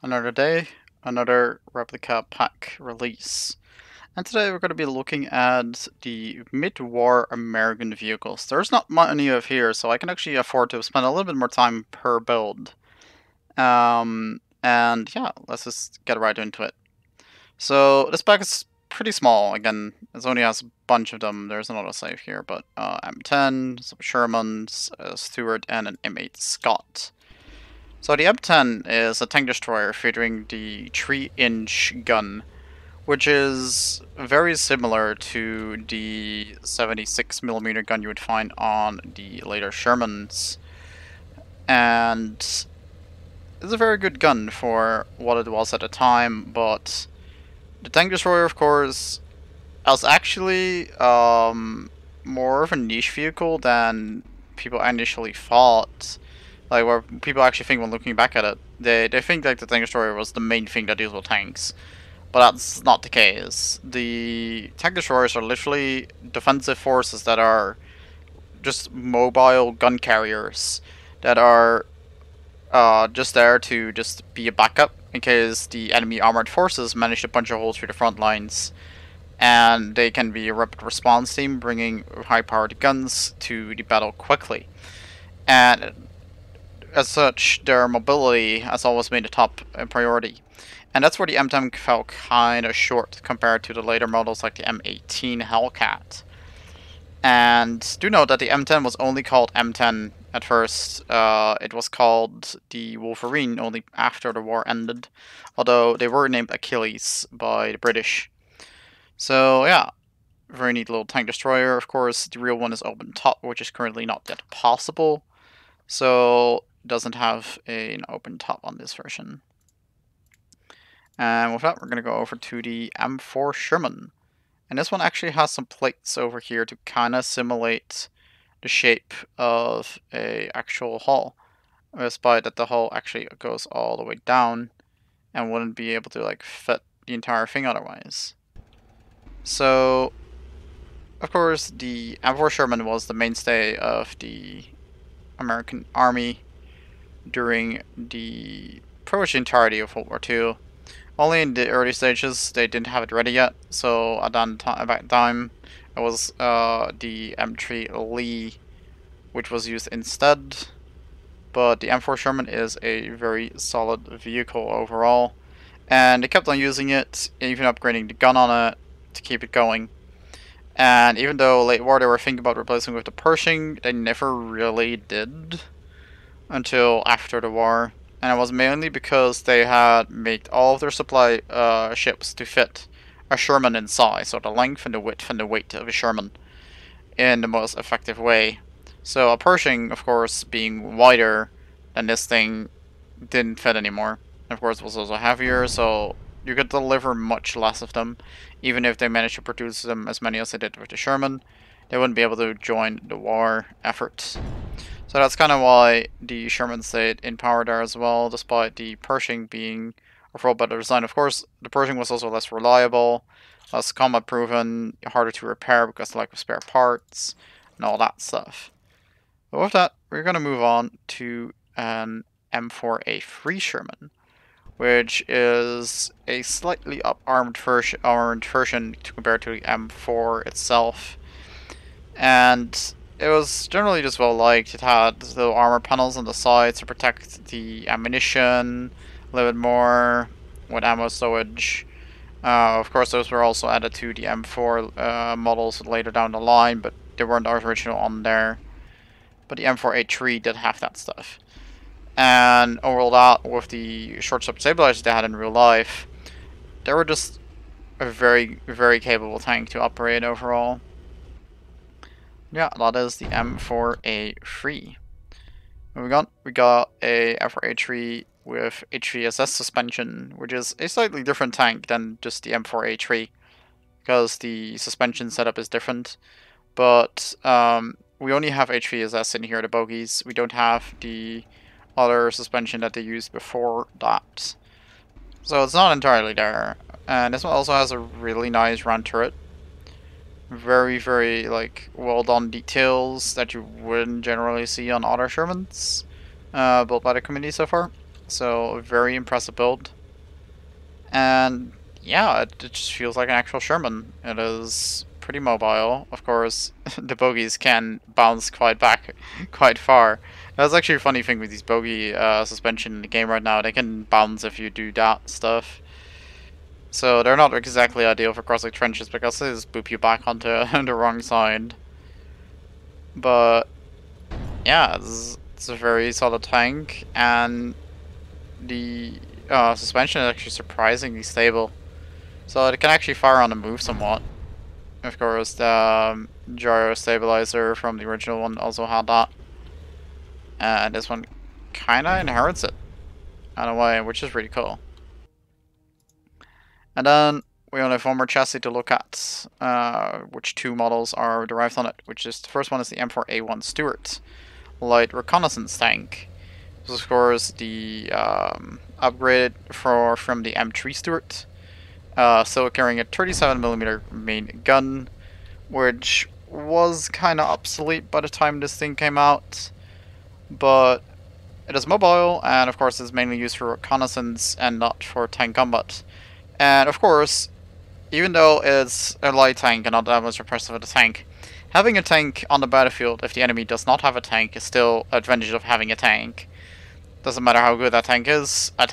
Another day, another replica pack release. And today we're going to be looking at the mid-war American vehicles. There's not many of here, so I can actually afford to spend a little bit more time per build. And yeah, let's just get right into it. So this pack is pretty small. Again, it only has a bunch of them. There's another save here, but M10, some Shermans, a Stuart, and an M8 Scott. So the M10 is a tank destroyer featuring the 3-inch gun, which is very similar to the 76mm gun you would find on the later Shermans. And it's a very good gun for what it was at the time, but the tank destroyer, of course, was actually more of a niche vehicle than people initially thought. Like, where people actually think when looking back at it, they think like the tank destroyer was the main thing that deals with tanks. But that's not the case. The tank destroyers are literally defensive forces that are just mobile gun carriers that are just there to just be a backup in case the enemy armored forces manage to punch a hole through the front lines. And they can be a rapid response team bringing high-powered guns to the battle quickly. And as such, their mobility has always been the top priority. And that's where the M10 fell kind of short compared to the later models like the M18 Hellcat. And do note that the M10 was only called M10 at first. It was called the Wolverine only after the war ended, although they were named Achilles by the British. So yeah, very neat little tank destroyer. Of course, the real one is open top, which is currently not yet possible. So doesn't have an open top on this version. And with that, we're going to go over to the M4 Sherman. And this one actually has some plates over here to kind of simulate the shape of a actual hull. Despite that the hull actually goes all the way down and wouldn't be able to like fit the entire thing otherwise. So, of course, the M4 Sherman was the mainstay of the American Army during the pretty much the entirety of World War II. Only in the early stages they didn't have it ready yet, so at that time it was the M3 Lee which was used instead. But the M4 Sherman is a very solid vehicle overall, and they kept on using it, even upgrading the gun on it to keep it going. And even though late war they were thinking about replacing with the Pershing, they never really did until after the war. And it was mainly because they had made all of their supply ships to fit a Sherman in size, so the length and the width and the weight of a Sherman in the most effective way. So a Pershing, of course, being wider than this thing, didn't fit anymore. Of course, it was also heavier, so you could deliver much less of them. Even if they managed to produce them as many as they did with the Sherman, they wouldn't be able to join the war effort. So that's kind of why the Sherman stayed in power there as well, despite the Pershing being a far better design. Of course, the Pershing was also less reliable, less combat proven, harder to repair because of the lack of spare parts, and all that stuff. But with that, we're going to move on to an M4A3 Sherman, which is a slightly up-armed version compared to the M4 itself. And it was generally just well liked. It had little armor panels on the sides to protect the ammunition a little bit more with ammo stowage. Of course, those were also added to the M4 models later down the line, but they weren't original on there. But the M4A3 did have that stuff. And overall, that with the short-stop stabilizers they had in real life, they were just a very, very capable tank to operate overall. Yeah, that is the M4A3. Moving on, we got a M4A3 with HVSS suspension, which is a slightly different tank than just the M4A3, because the suspension setup is different. But we only have HVSS in here, the bogies. We don't have the other suspension that they used before that. So it's not entirely there. And this one also has a really nice round turret. Very, very, like, well done details that you wouldn't generally see on other Shermans built by the community so far. So a very impressive build. And yeah, it just feels like an actual Sherman. It is pretty mobile. Of course, the bogies can bounce quite far. That's actually a funny thing with these bogie suspension in the game right now. They can bounce if you do that stuff. So they're not exactly ideal for crossing trenches because they just boop you back onto the wrong side. But yeah, it's a very solid tank, and the suspension is actually surprisingly stable. So it can actually fire on the move somewhat. Of course, the gyro stabilizer from the original one also had that. And this one kinda inherits it in a way, which is really cool. And then we only have one more chassis to look at, which two models are derived on it, which is the first one is the M4A1 Stuart, light reconnaissance tank. This is of course the upgrade from the M3 Stuart, still carrying a 37mm main gun, which was kind of obsolete by the time this thing came out, but it is mobile, and of course is mainly used for reconnaissance and not for tank combat. And of course, even though it's a light tank and not that much impressive of a tank, having a tank on the battlefield if the enemy does not have a tank is still an advantage of having a tank. Doesn't matter how good that tank is a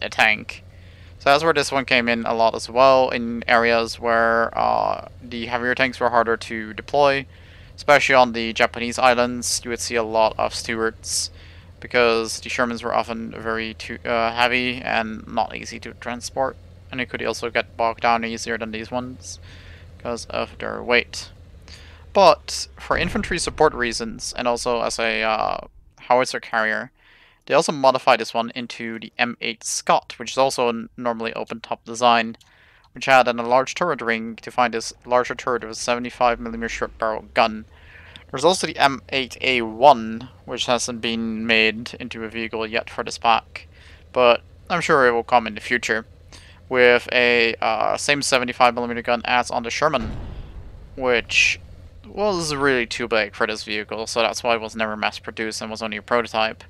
tank. So that's where this one came in a lot as well, in areas where the heavier tanks were harder to deploy. Especially on the Japanese islands, you would see a lot of Stuarts, because the Shermans were often very heavy and not easy to transport. And it could also get bogged down easier than these ones, because of their weight. But for infantry support reasons, and also as a howitzer carrier, they also modified this one into the M8 Scott, which is also a normally open-top design, which had a large turret ring to find this larger turret with a 75mm short barrel gun. There's also the M8A1, which hasn't been made into a vehicle yet for this pack, but I'm sure it will come in the future, with a same 75mm gun as on the Sherman, which was really too big for this vehicle, so that's why it was never mass-produced and was only a prototype.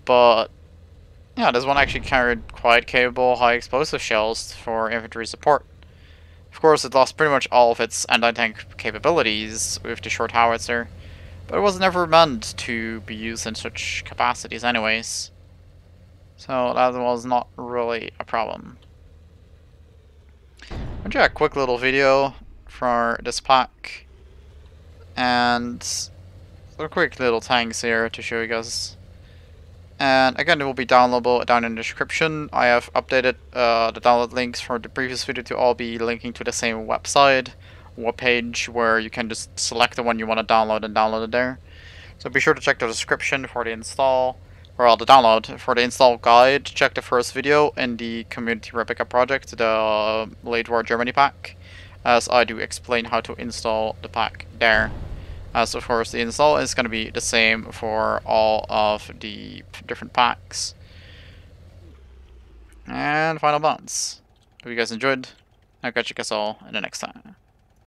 But yeah, this one actually carried quite capable high explosive shells for infantry support. Of course, it lost pretty much all of its anti-tank capabilities with the short howitzer, but it was never meant to be used in such capacities anyways. So that was not really a problem. I'll do a quick little video for this pack, and some quick little tanks here to show you guys. And again, it will be downloadable down in the description. I have updated the download links for the previous video to all be linking to the same website, webpage, where you can just select the one you want to download and download it there. So be sure to check the description for the install, or the download. For the install guide, check the first video in the Community Replica project, the Midwar Germany pack, as I do explain how to install the pack there. As of course the install is going to be the same for all of the different packs. And final thoughts. Hope you guys enjoyed. I'll catch you guys all in the next time.